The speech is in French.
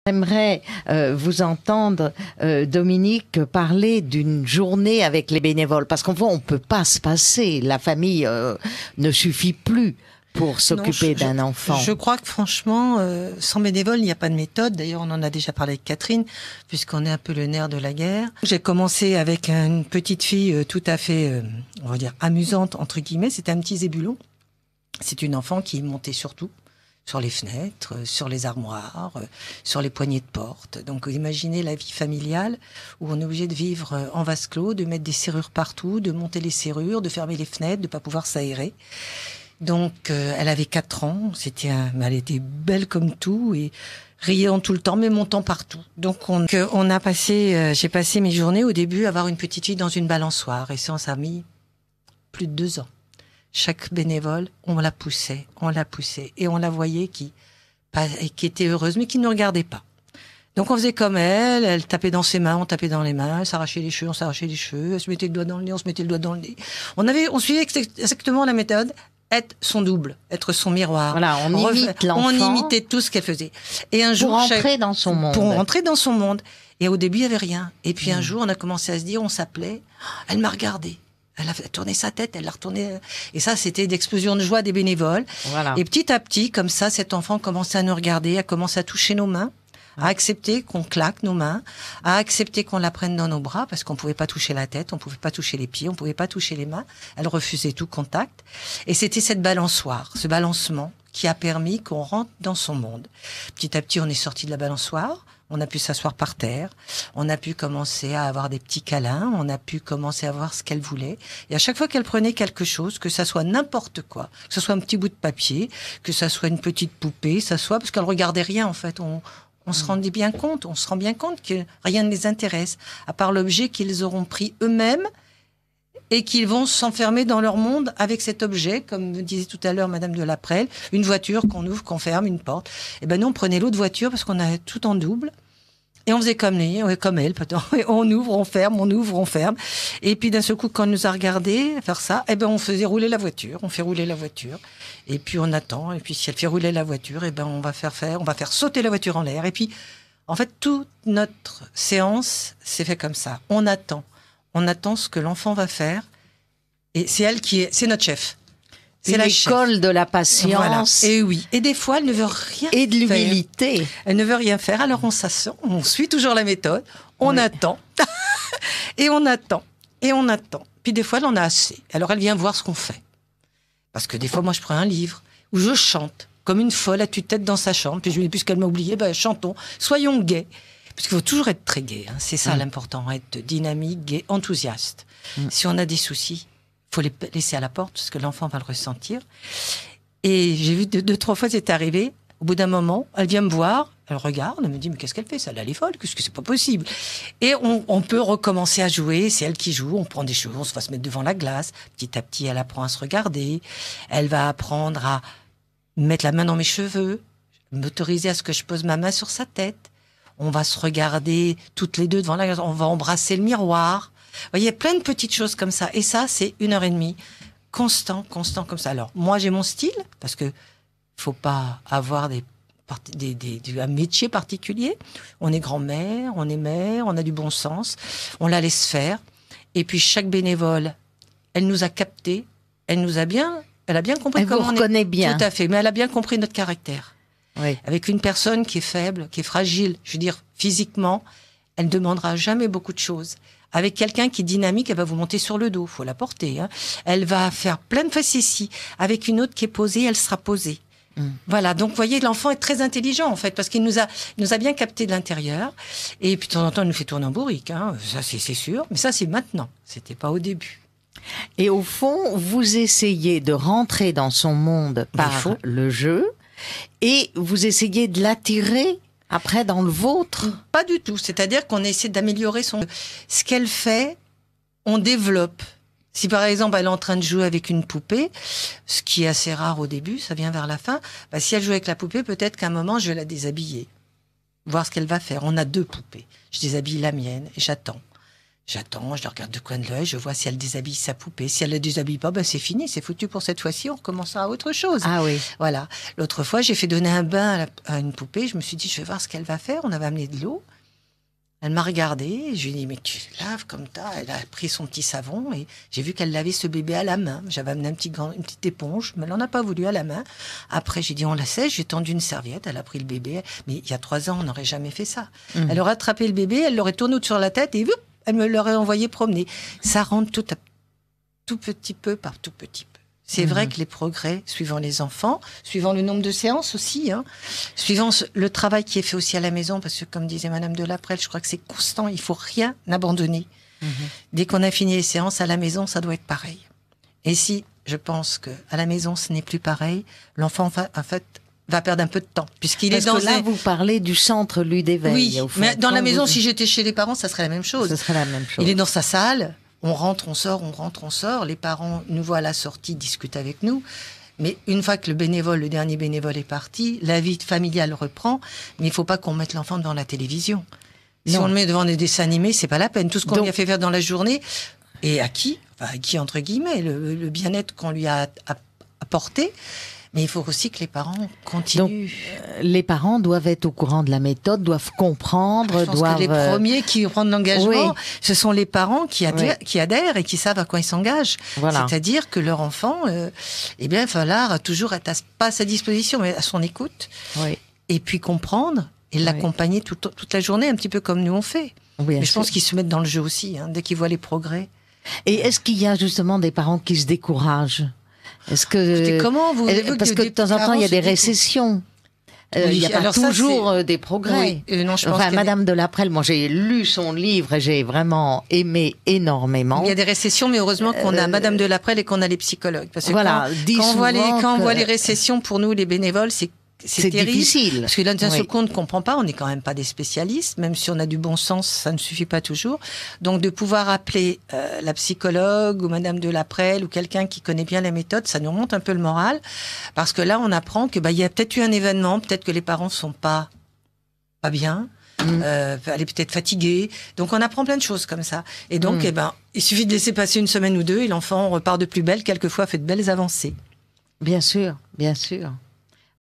J'aimerais vous entendre, Dominique, parler d'une journée avec les bénévoles, parce qu'on voit, on peut pas se passer. La famille ne suffit plus pour s'occuper d'un enfant. Je crois que franchement, sans bénévoles, il n'y a pas de méthode. D'ailleurs, on en a déjà parlé avec Catherine, puisqu'on est un peu le nerf de la guerre. J'ai commencé avec une petite fille tout à fait, on va dire, amusante, entre guillemets. C'était un petit zébulon. C'est une enfant qui montait sur tout. Sur les fenêtres, sur les armoires, sur les poignées de porte. Donc, vous imaginez la vie familiale où on est obligé de vivre en vase clos, de mettre des serrures partout, de monter les serrures, de fermer les fenêtres, de pas pouvoir s'aérer. Donc, elle avait 4 ans. Elle était belle comme tout et riant tout le temps, mais montant partout. Donc, j'ai passé mes journées au début à avoir une petite fille dans une balançoire. Et ça a mis plus de 2 ans. Chaque bénévole, on la poussait, et on la voyait qui était heureuse, mais qui ne regardait pas. Donc on faisait comme elle tapait dans ses mains, on tapait dans les mains, elle s'arrachait les cheveux, on s'arrachait les cheveux, elle se mettait le doigt dans le nez, on se mettait le doigt dans le nez. On suivait exactement la méthode, être son double, être son miroir. Voilà, on imite l'enfant. On imitait tout ce qu'elle faisait. Et un jour, pour rentrer dans son monde. Pour rentrer dans son monde. Et au début, il n'y avait rien. Et puis un jour, on a commencé à se dire, on s'appelait, elle m'a regardé. Elle a tourné sa tête, elle l'a retourné. Et ça, c'était d'explosion de joie des bénévoles. Voilà. Et petit à petit, comme ça, cet enfant commençait à nous regarder, a commencé à toucher nos mains, à accepter qu'on claque nos mains, à accepter qu'on la prenne dans nos bras, parce qu'on pouvait pas toucher la tête, on pouvait pas toucher les pieds, on pouvait pas toucher les mains. Elle refusait tout contact. Et c'était cette balançoire, ce balancement, qui a permis qu'on rentre dans son monde. Petit à petit, on est sorti de la balançoire. On a pu s'asseoir par terre, on a pu commencer à avoir des petits câlins, on a pu commencer à voir ce qu'elle voulait. Et à chaque fois qu'elle prenait quelque chose, que ça soit n'importe quoi, que ce soit un petit bout de papier, que ça soit une petite poupée, parce qu'elle regardait rien en fait. On se rend bien compte que rien ne les intéresse, à part l'objet qu'ils auront pris eux-mêmes et qu'ils vont s'enfermer dans leur monde avec cet objet, comme disait tout à l'heure Madame de Laprelle, une voiture qu'on ouvre, qu'on ferme, une porte. Et ben nous, on prenait l'autre voiture parce qu'on avait tout en double. Et on faisait comme elle, pardon. Et on ouvre, on ferme, on ouvre, on ferme. Et puis d'un seul coup, quand on nous a regardé faire ça, eh ben on faisait rouler la voiture. On fait rouler la voiture. Et puis on attend. Et puis si elle fait rouler la voiture, eh ben on va faire sauter la voiture en l'air. Et puis, en fait, toute notre séance s'est fait comme ça. On attend ce que l'enfant va faire. Et c'est notre chef. C'est l'école de la patience. Voilà. Et oui. Et des fois, elle ne veut rien faire. Et de l'humilité. Elle ne veut rien faire. Alors on s'assoit, on suit toujours la méthode. On attend. Et on attend. Et on attend. Puis des fois, elle en a assez. Alors elle vient voir ce qu'on fait. Parce que des fois, moi, je prends un livre où je chante comme une folle à tue-tête dans sa chambre. Puis je me dis, puisqu'elle m'a oublié, chantons. Soyons gais. Parce qu'il faut toujours être très gai. C'est ça l'important. Être dynamique, gai, enthousiaste. Si on a des soucis, faut les laisser à la porte parce que l'enfant va le ressentir. Et j'ai vu 2-3 fois c'est arrivé. Au bout d'un moment, elle vient me voir, elle regarde, elle me dit mais qu'est-ce qu'elle fait ça? Elle est folle, qu'est-ce que c'est pas possible? Et on peut recommencer à jouer. C'est elle qui joue. On prend des choses, on va se mettre devant la glace. Petit à petit, elle apprend à se regarder. Elle va apprendre à mettre la main dans mes cheveux, m'autoriser à ce que je pose ma main sur sa tête. On va se regarder toutes les deux devant la glace. On va embrasser le miroir. Vous voyez, plein de petites choses comme ça. Et ça, c'est 1h30. Constant comme ça. Alors, moi, j'ai mon style, parce que faut pas avoir un métier particulier. On est grand-mère, on est mère, on a du bon sens. On la laisse faire. Et puis, chaque bénévole, elle nous a captés. Elle a bien compris comment on est. Elle vous reconnaît bien. Tout à fait. Mais elle a bien compris notre caractère. Oui. Avec une personne qui est faible, qui est fragile, je veux dire, physiquement, elle ne demandera jamais beaucoup de choses. Avec quelqu'un qui est dynamique, elle va vous monter sur le dos, faut la porter. Elle va faire plein de facéties. Avec une autre qui est posée, elle sera posée. Voilà, donc vous voyez, l'enfant est très intelligent en fait, parce qu'il nous a bien capté de l'intérieur. Et puis de temps en temps, il nous fait tourner en bourrique, ça c'est sûr. Mais ça c'est maintenant, c'était pas au début. Et au fond, vous essayez de rentrer dans son monde par le jeu, et vous essayez de l'attirer après dans le vôtre? Pas du tout. C'est-à-dire qu'on essaie d'améliorer ce qu'elle fait, on développe. Si par exemple elle est en train de jouer avec une poupée, ce qui est assez rare au début, ça vient vers la fin, si elle joue avec la poupée, peut-être qu'à un moment je vais la déshabiller, voir ce qu'elle va faire. On a 2 poupées. Je déshabille la mienne et j'attends. J'attends, je la regarde de coin de l'œil, je vois si elle déshabille sa poupée. Si elle la déshabille pas, ben c'est fini, c'est foutu pour cette fois-ci, on recommencera à autre chose. Ah oui. Voilà. L'autre fois, j'ai fait donner un bain à une poupée. Je me suis dit, je vais voir ce qu'elle va faire. On avait amené de l'eau. Elle m'a regardée. Je lui ai dit, mais tu laves comme ça. Elle a pris son petit savon et j'ai vu qu'elle lavait ce bébé à la main. J'avais amené une petite éponge, mais elle n'en a pas voulu à la main. Après, j'ai dit, on la sèche. J'ai tendu une serviette. Elle a pris le bébé. Mais il y a 3 ans, on n'aurait jamais fait ça. Elle aurait attrapé le bébé, elle l'aurait tourné sur la tête et elle me l'aurait envoyé promener. Ça rentre tout petit peu par tout petit peu. C'est vrai que les progrès, suivant les enfants, suivant le nombre de séances aussi, suivant le travail qui est fait aussi à la maison, parce que comme disait Madame de Laprelle, je crois que c'est constant, il faut rien abandonner. Dès qu'on a fini les séances, à la maison, ça doit être pareil. Et si, je pense que à la maison, ce n'est plus pareil, l'enfant, en fait, va perdre un peu de temps, puisqu'il est dans Parce que là, vous parlez du centre Ludéveil. Oui, au fond. mais dans la maison, si j'étais chez les parents, ça serait la même chose. Ce serait la même chose. Il est dans sa salle, on rentre, on sort, on rentre, on sort. Les parents nous voient à la sortie, discutent avec nous. Mais une fois que le dernier bénévole est parti, la vie familiale reprend. Mais il ne faut pas qu'on mette l'enfant devant la télévision. Si Non. on le met devant des dessins animés, c'est pas la peine. Tout ce qu'on lui a fait faire dans la journée, et à qui, enfin, à qui entre guillemets, le bien-être qu'on lui a apporté. Mais il faut aussi que les parents continuent. Donc, les parents doivent être au courant de la méthode, doivent comprendre, Je pense que les premiers qui prennent l'engagement, ce sont les parents qui adhèrent et qui savent à quoi ils s'engagent. Voilà. C'est-à-dire que leur enfant, eh bien, il va falloir toujours être pas à sa disposition, mais à son écoute. Oui. Et puis comprendre et l'accompagner toute la journée, un petit peu comme nous on fait. Bien mais je sûr. pense qu'ils se mettent dans le jeu aussi, dès qu'ils voient les progrès. Et est-ce qu'il y a justement des parents qui se découragent? Est-ce que comment vous parce que de temps en temps il y a des récessions. Il n'y a pas toujours des progrès. Oui. Non, je pense enfin, Madame de Laprelle, moi j'ai lu son livre et j'ai vraiment aimé énormément. Il y a des récessions, mais heureusement qu'on a Madame de Laprelle et qu'on a les psychologues. Parce que voilà, quand on voit les récessions, pour nous les bénévoles, c'est terrible, difficile. Parce que là, d'un seul coup, on ne comprend pas. On n'est quand même pas des spécialistes. Même si on a du bon sens, ça ne suffit pas toujours. Donc, de pouvoir appeler la psychologue ou Madame de Laprelle ou quelqu'un qui connaît bien les méthodes, ça nous remonte un peu le moral. Parce que là, on apprend que il y a peut-être eu un événement, peut-être que les parents sont pas bien. Elle est peut-être fatiguée. Donc, on apprend plein de choses comme ça. Et donc, il suffit de laisser passer une semaine ou deux et l'enfant repart de plus belle. Quelquefois, fait de belles avancées. Bien sûr, bien sûr.